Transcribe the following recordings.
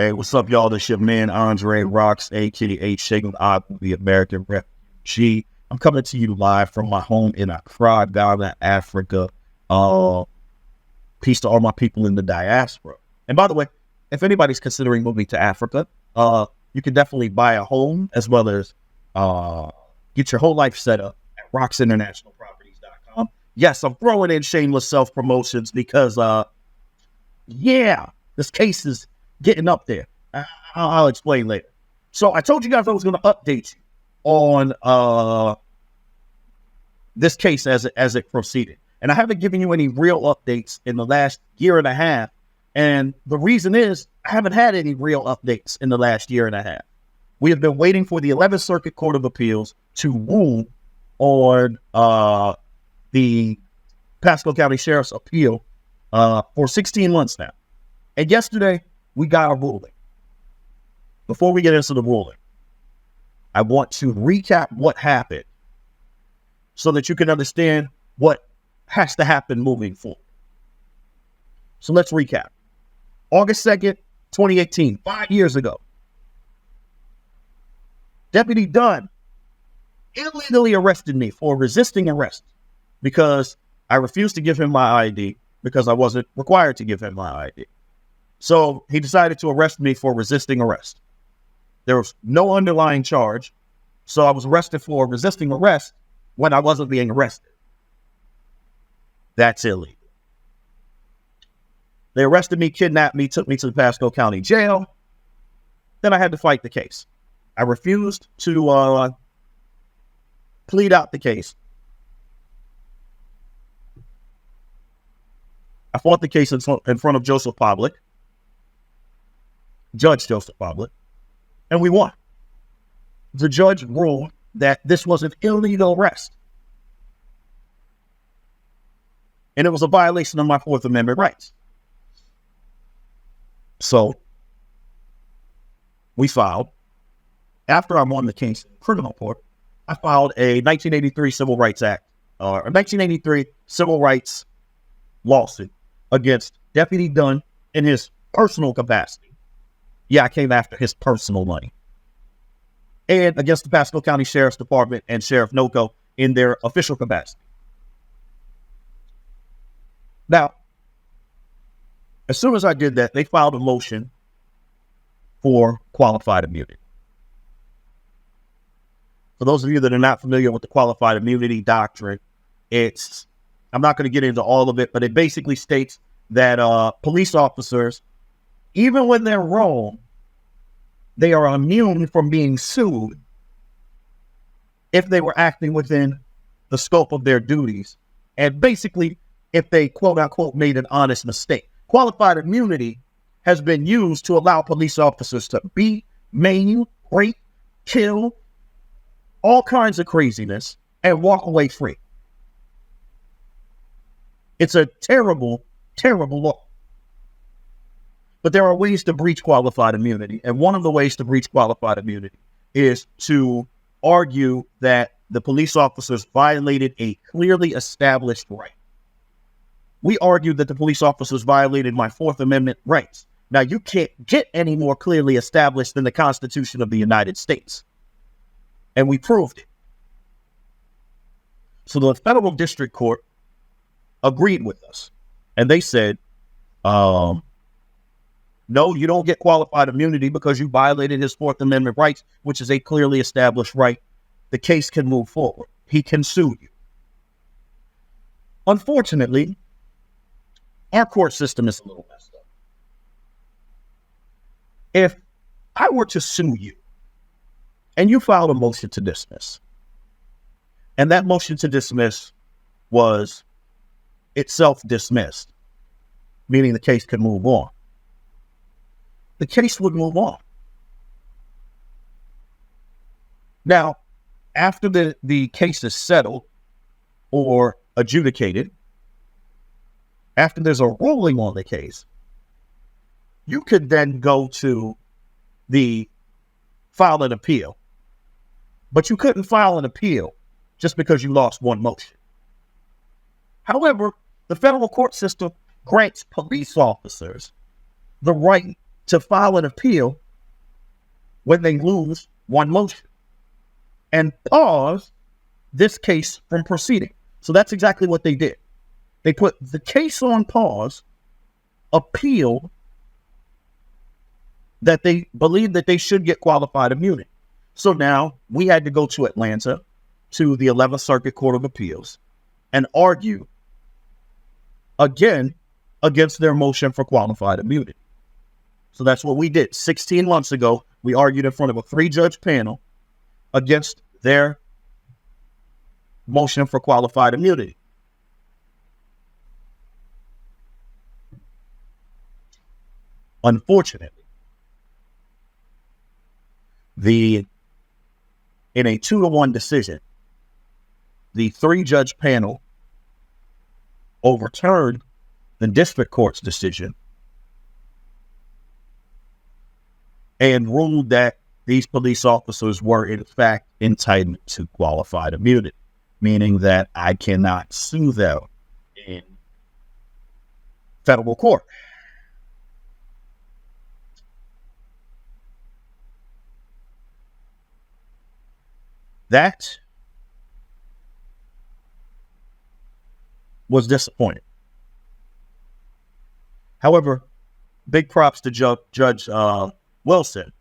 Hey, what's up, y'all? This your man, Andre Rocks, a.k.a. Shaking Odd, the American Refugee. I'm coming to you live from my home in Accra, Ghana, Africa. Peace to all my people in the diaspora. And by the way, if anybody's considering moving to Africa, you can definitely buy a home as well as get your whole life set up at rocksinternationalproperties.com. Yes, I'm throwing in shameless self-promotions because, this case is getting up there. I'll explain later. So I told you guys I was going to update you on this case as it proceeded. And I haven't given you any real updates in the last year and a half. And the reason is I haven't had any real updates in the last year and a half. We have been waiting for the 11th Circuit Court of Appeals to rule on the Pasco County Sheriff's appeal for 16 months now. And yesterday, we got a ruling. Before we get into the ruling, I want to recap what happened so that you can understand what has to happen moving forward. So let's recap. August 2nd, 2018, 5 years ago, Deputy Dunn illegally arrested me for resisting arrest because I refused to give him my ID because I wasn't required to give him my ID. So he decided to arrest me for resisting arrest. There was no underlying charge, so I was arrested for resisting arrest when I wasn't being arrested. That's illegal. They arrested me, kidnapped me, took me to the Pasco County Jail. Then I had to fight the case. I refused to plead out the case. I fought the case in front of Judge Joseph Public, and we won. The judge ruled that this was an illegal arrest, and it was a violation of my Fourth Amendment rights. So we filed, after I won the case in criminal court, I filed a 1983 Civil Rights Act, or a 1983 Civil Rights lawsuit against Deputy Dunn in his personal capacity. Yeah, I came after his personal money. And against the Pasco County Sheriff's Department and Sheriff Noco in their official capacity. Now, as soon as I did that, they filed a motion for qualified immunity. For those of you that are not familiar with the qualified immunity doctrine, I'm not going to get into all of it, but it basically states that police officers, even when they're wrong, they are immune from being sued if they were acting within the scope of their duties. And basically, if they, quote unquote, made an honest mistake. Qualified immunity has been used to allow police officers to beat, maim, rape, kill, all kinds of craziness, and walk away free. It's a terrible, terrible law. But there are ways to breach qualified immunity. And one of the ways to breach qualified immunity is to argue that the police officers violated a clearly established right. We argued that the police officers violated my Fourth Amendment rights. Now, you can't get any more clearly established than the Constitution of the United States. And we proved it. So the federal district court agreed with us. And they said, no, you don't get qualified immunity because you violated his Fourth Amendment rights, which is a clearly established right. The case can move forward. He can sue you. Unfortunately, our court system is a little messed up. If I were to sue you and you filed a motion to dismiss, and that motion to dismiss was itself dismissed, meaning the case could move on, the case would move on. Now, after the case is settled or adjudicated, after there's a ruling on the case, you could then go to file an appeal. But you couldn't file an appeal just because you lost one motion. However, the federal court system grants police officers the right to file an appeal when they lose one motion and pause this case from proceeding. So that's exactly what they did. They put the case on pause, appealed that they believed that they should get qualified immunity. So now we had to go to Atlanta, to the 11th Circuit Court of Appeals, and argue again against their motion for qualified immunity. So that's what we did. 16 months ago, we argued in front of a 3-judge panel against their motion for qualified immunity. Unfortunately, in a 2-1 decision, the 3-judge panel overturned the district court's decision and ruled that these police officers were in fact entitled to qualified immunity, meaning that I cannot sue them in federal court. That was disappointing. However, big props to Judge Wilson,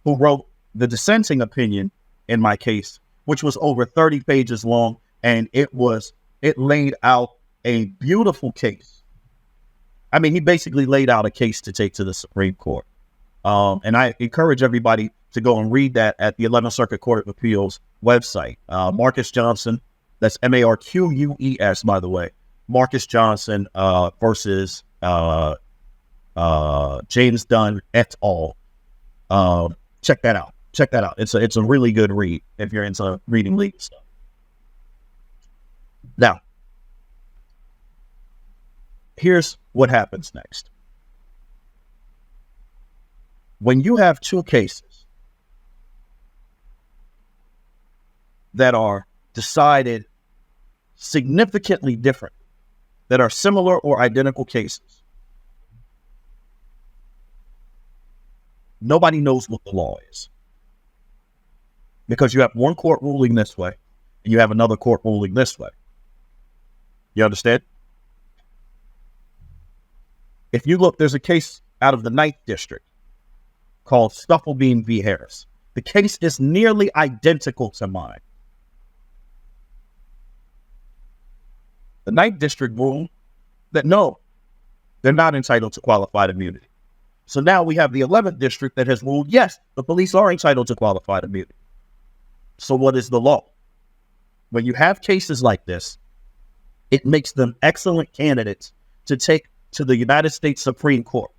who wrote the dissenting opinion in my case, which was over 30 pages long, and it laid out a beautiful case. I mean, he basically laid out a case to take to the Supreme Court. And I encourage everybody to go and read that at the 11th Circuit Court of Appeals website. Marcus Johnson, that's Marquess, by the way. Marcus Johnson versus James Dunn et al. Check that out. It's a really good read if you're into reading legal stuff. Now, here's what happens next. When you have two cases that are decided significantly different, that are similar or identical cases, nobody knows what the law is. Because you have one court ruling this way, and you have another court ruling this way. You understand? If you look, there's a case out of the 9th District called Stufflebeam v. Harris. The case is nearly identical to mine. The 9th District ruled that no, they're not entitled to qualified immunity. So now we have the 11th District that has ruled, yes, the police are entitled to qualified immunity. So what is the law? When you have cases like this, it makes them excellent candidates to take to the United States Supreme Court.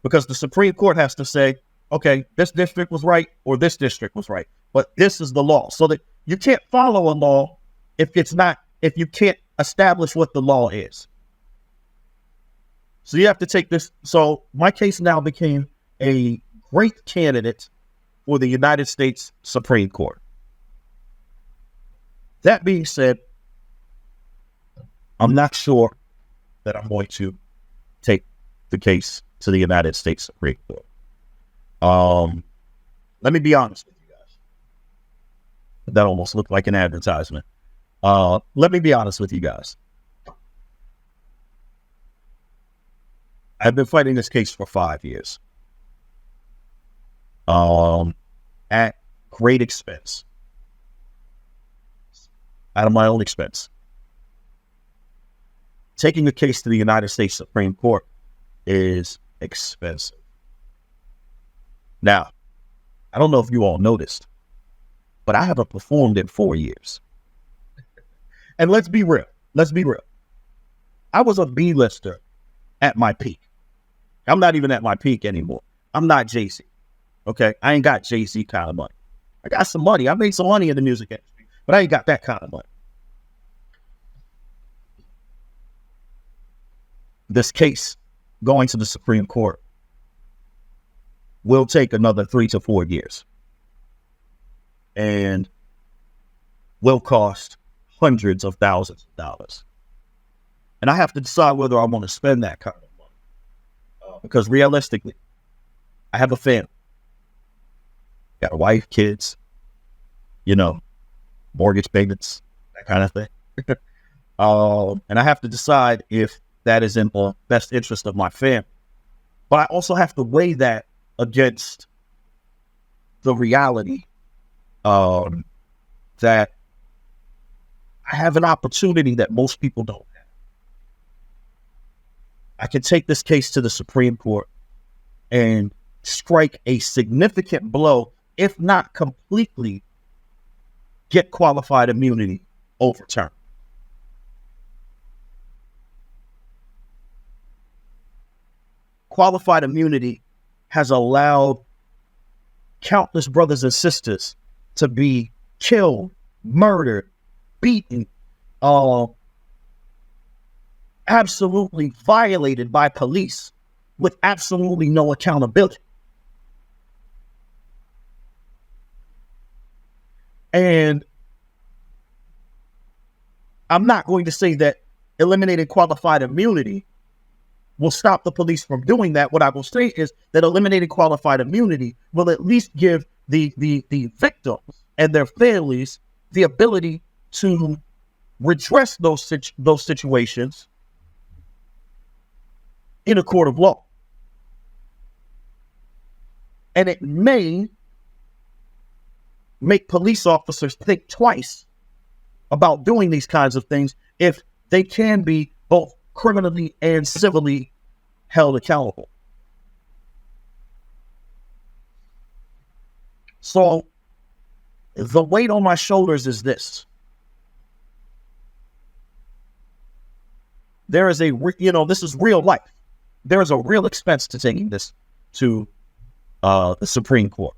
Because the Supreme Court has to say, okay, this district was right or this district was right, but this is the law. So that you can't follow a law if you can't establish what the law is. So you have to take this. So my case now became a great candidate for the United States Supreme Court. That being said, I'm not sure that I'm going to take the case to the United States Supreme Court. Let me be honest with you guys. That almost looked like an advertisement. Let me be honest with you guys. I've been fighting this case for 5 years. At great expense. Out of my own expense. Taking a case to the United States Supreme Court is expensive. Now, I don't know if you all noticed, but I haven't performed in 4 years. And let's be real. I was a B-lister at my peak. I'm not even at my peak anymore. I'm not Jay-Z. Okay? I ain't got Jay-Z kind of money. I got some money. I made some money in the music industry, but I ain't got that kind of money. This case going to the Supreme Court will take another 3 to 4 years and will cost hundreds of thousands of dollars. And I have to decide whether I want to spend that kind of money. Because realistically, I have a family, got a wife, kids, mortgage payments, that kind of thing. And I have to decide if that is in the best interest of my family. But I also have to weigh that against the reality that I have an opportunity that most people don't have. I can take this case to the Supreme Court and strike a significant blow, if not completely get qualified immunity overturned. Qualified immunity has allowed countless brothers and sisters to be killed, murdered, beaten, absolutely violated by police with absolutely no accountability. And I'm not going to say that eliminating qualified immunity will stop the police from doing that. What I will say is that eliminating qualified immunity will at least give the victims and their families the ability to redress those situations in a court of law. And it may make police officers think twice about doing these kinds of things if they can be both criminally and civilly held accountable. So the weight on my shoulders is this. There is this is real life. There is a real expense to taking this to the Supreme Court.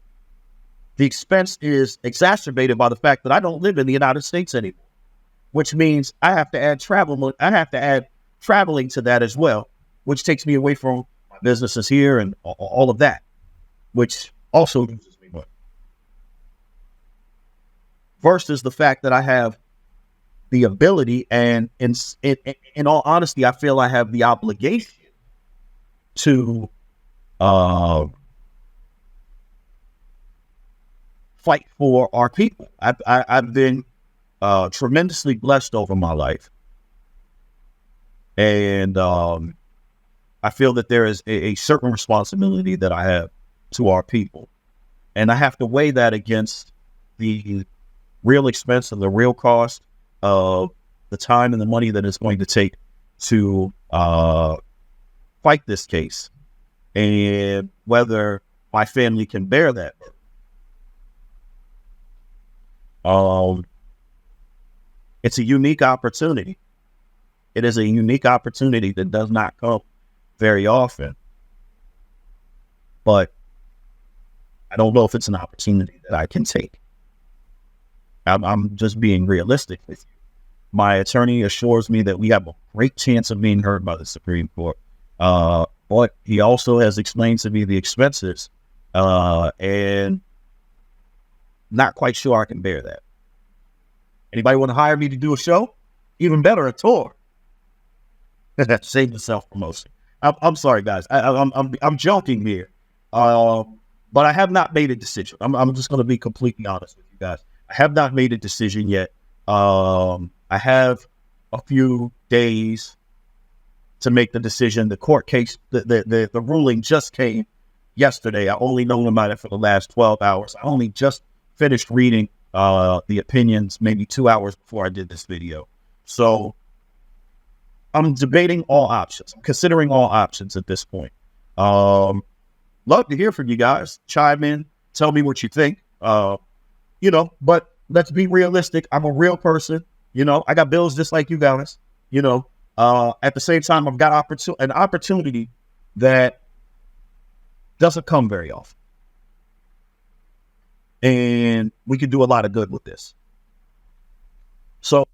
The expense is exacerbated by the fact that I don't live in the United States anymore, which means I have to add travel. I have to add traveling to that as well, which takes me away from my businesses here and all of that, which also loses me money. Versus the fact that I have the ability, and in all honesty, I feel I have the obligation to fight for our people. I've been tremendously blessed over my life. And I feel that there is a certain responsibility that I have to our people. And I have to weigh that against the real expense and the real cost of the time and the money that it's going to take to fight this case, and whether my family can bear that. It's a unique opportunity. It is a unique opportunity that does not come very often. But I don't know if it's an opportunity that I can take. I'm just being realistic with you. My attorney assures me that we have a great chance of being heard by the Supreme Court. But he also has explained to me the expenses, and not quite sure I can bear that. Anybody want to hire me to do a show? Even better, a tour. Save the self-promotion. I'm sorry, guys. I'm joking here. But I have not made a decision. I'm just going to be completely honest with you guys. I have not made a decision yet. I have a few days to make the decision. The court case, the ruling just came yesterday. I only known about it for the last 12 hours. I only just finished reading the opinions maybe 2 hours before I did this video. So I'm debating all options. I'm considering all options at this point. Love to hear from you guys. Chime in. Tell me what you think. But let's be realistic. I'm a real person. I got bills just like you guys. At the same time, I've got an opportunity that doesn't come very often. And we can do a lot of good with this. So